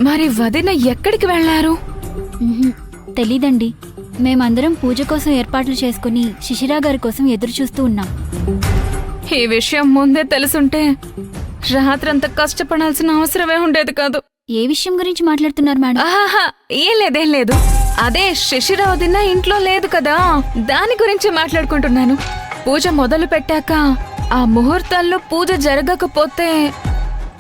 మరి వదిన ఎక్కడికి వెళ్లారు? తెలీదండి. మేమందరం పూజ కోసం ఏర్పాట్లు చేసుకుని శిశిరా గారి కోసం ఎదురు చూస్తూ ఉన్నాం. ఈ విషయం ముందే తెలుసుంటే రాత్రంతా కష్టపడాల్సిన అవసరమే ఉండేది కాదు. ఏ విషయం గురించి మాట్లాడుతున్నారు మేడం? ఆహా, ఏం లేదు. అదే శిశిర వదిన ఇంట్లో లేదు కదా, దాని గురించి మాట్లాడుకుంటున్నాను. పూజ మొదలు పెట్టాక ఆ ముహూర్తాల్లో పూజ జరగకపోతే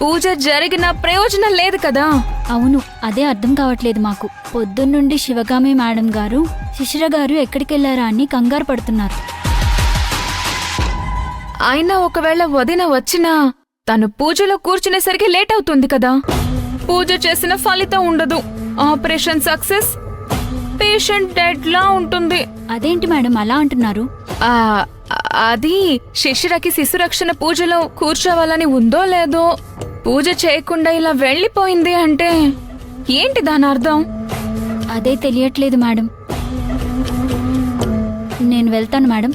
పూజ జరిగిన ప్రయోజనం లేదు కదా. అవును, అదే అర్థం కావట్లేదు మాకు. పొద్దున్నుండి శివగామి మేడం గారు శిశిర గారు ఎక్కడికెళ్లారా అని కంగారు పడుతున్నారు. అయినా ఒకవేళ వదిన వచ్చినా తను పూజలో కూర్చునేసరికి లేట్ అవుతుంది కదా. పూజ చేసిన ఫలితం ఉండదు. ఆపరేషన్ సక్సెస్, పేషెంట్ డెడ్ లా ఉంటుంది. అదేంటి మేడం అలా అంటున్నారు? అది శిశిరకి శిశురక్షణ పూజలో కూర్చోవాలని ఉందో లేదో, పూజ చేయకుండా ఇలా వెళ్ళిపోయింది అంటే ఏంటి దాని అర్థం? అదే తెలియట్లేదు మేడం. నేను వెళ్తాను మేడం.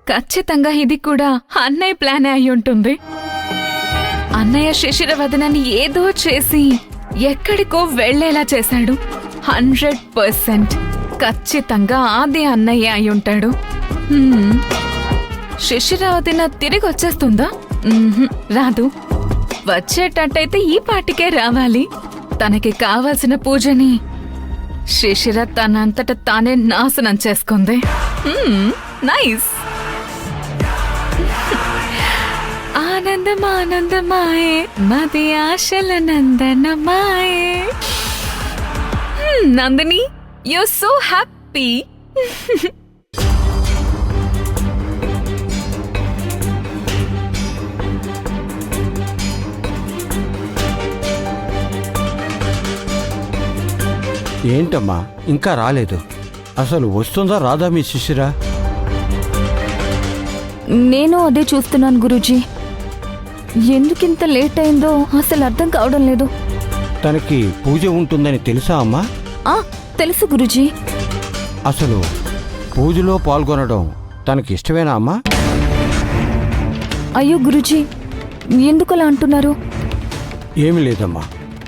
ఖచ్చితంగా ఇది కూడా అన్నయ్య ప్లానే అయి ఉంటుంది. అన్నయ్య శిశిర వదనని ఏదో చేసి ఎక్కడికో వెళ్లేలా చేశాడు. 100% ఖచ్చితంగా ఆది అన్నయ్య అయి ఉంటాడు. శిశిర వదిన తిరిగి వచ్చేస్తుందా? రాదు. వచ్చేటట్టయితే ఈ పాటికే రావాలి. తనకి కావాల్సిన పూజని శిశిర తనంతట తానే నాశనం చేసుకుంది. నైస్. ఆనందమానందమాయే మది ఆశల నందనమాయే. Nandini, you're so happy. ఏంటమ్మా ఇంకా రాలేదు? అసలు వస్తుందా రాదా మీ శిశిరా? నేను అదే చూస్తున్నాను గురూజీ. ఎందుకింత లేట్ అయిందో అసలు అర్థం కావడం లేదు. తనకి పూజ ఉంటుందని తెలుసా అమ్మా? తెలుసు గురూజీ. అసలు పూజలో పాల్గొనడం తనకి ఇష్టమేనా అమ్మా? అయ్యో గురూజీ, ఎందుకలా అంటున్నారు? ఏమీ లేదమ్మా,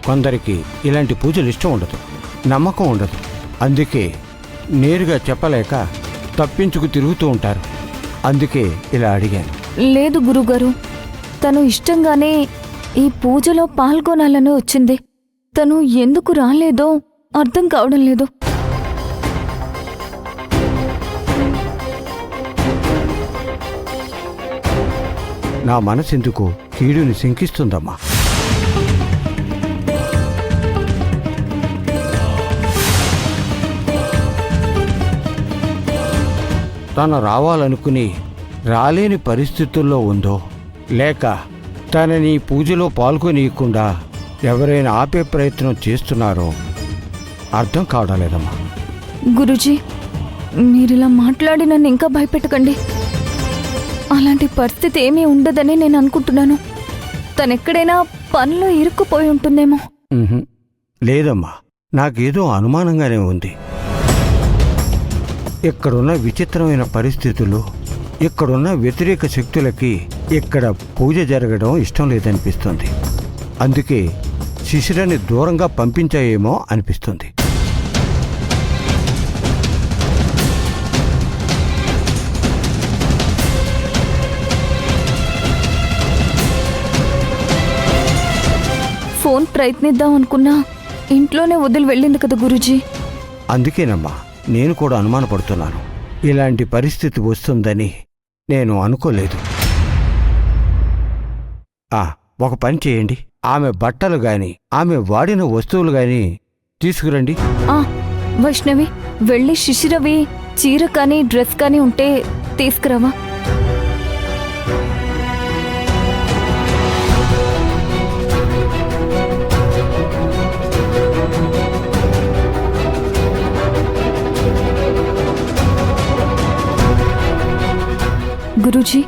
కొందరికి ఇలాంటి పూజలు ఇష్టం ఉండదు, నమ్మకం ఉండదు. అందుకే నేరుగా చెప్పలేక తప్పించుకు తిరుగుతూ ఉంటారు. అందుకే ఇలా అడిగాను. లేదు గురుగారు, తను ఇష్టంగానే ఈ పూజలో పాల్గొనాలని వచ్చింది. తను ఎందుకు రాలేదో అర్థం కావడం లేదు. నా మనసెందుకు కీడుని శంకిస్తుందమ్మా. తను రావాలనుకుని రాలేని పరిస్థితుల్లో ఉందో, లేక తనని పూజలో పాల్గొనీయకుండా ఎవరైనా ఆపే ప్రయత్నం చేస్తున్నారో అర్థం కావడం లేదమ్మా. గురూజీ, మీరిలా మాట్లాడి నన్ను ఇంకా భయపెట్టకండి. అలాంటి పరిస్థితి ఏమీ ఉండదని నేను అనుకుంటున్నాను. తనెక్కడైనా పనిలో ఇరుక్కుపోయి ఉంటుందేమో. లేదమ్మా, నాకేదో అనుమానంగానే ఉంది. ఇక్కడున్న విచిత్రమైన పరిస్థితులు, ఇక్కడున్న వ్యతిరేక శక్తులకి ఇక్కడ పూజ జరగడం ఇష్టం లేదనిపిస్తుంది. అందుకే శిశిరని దూరంగా పంపించాయేమో అనిపిస్తుంది. ఫోన్ ప్రయత్నిద్దాం అనుకున్నా ఇంట్లోనే వదిలి వెళ్ళింది కదా గురూజీ. అందుకేనమ్మా నేను కూడా అనుమానపడుతున్నాను. ఇలాంటి పరిస్థితి వస్తుందని నేను అనుకోలేదు. ఒక పని చేయండి, ఆమె బట్టలు గాని ఆమె వాడిన వస్తువులు గాని తీసుకురండి. వైష్ణవి, వెళ్ళి శిశిరవి చీర కానీ డ్రెస్ కానీ ఉంటే తీసుకురావా. గురూజీ,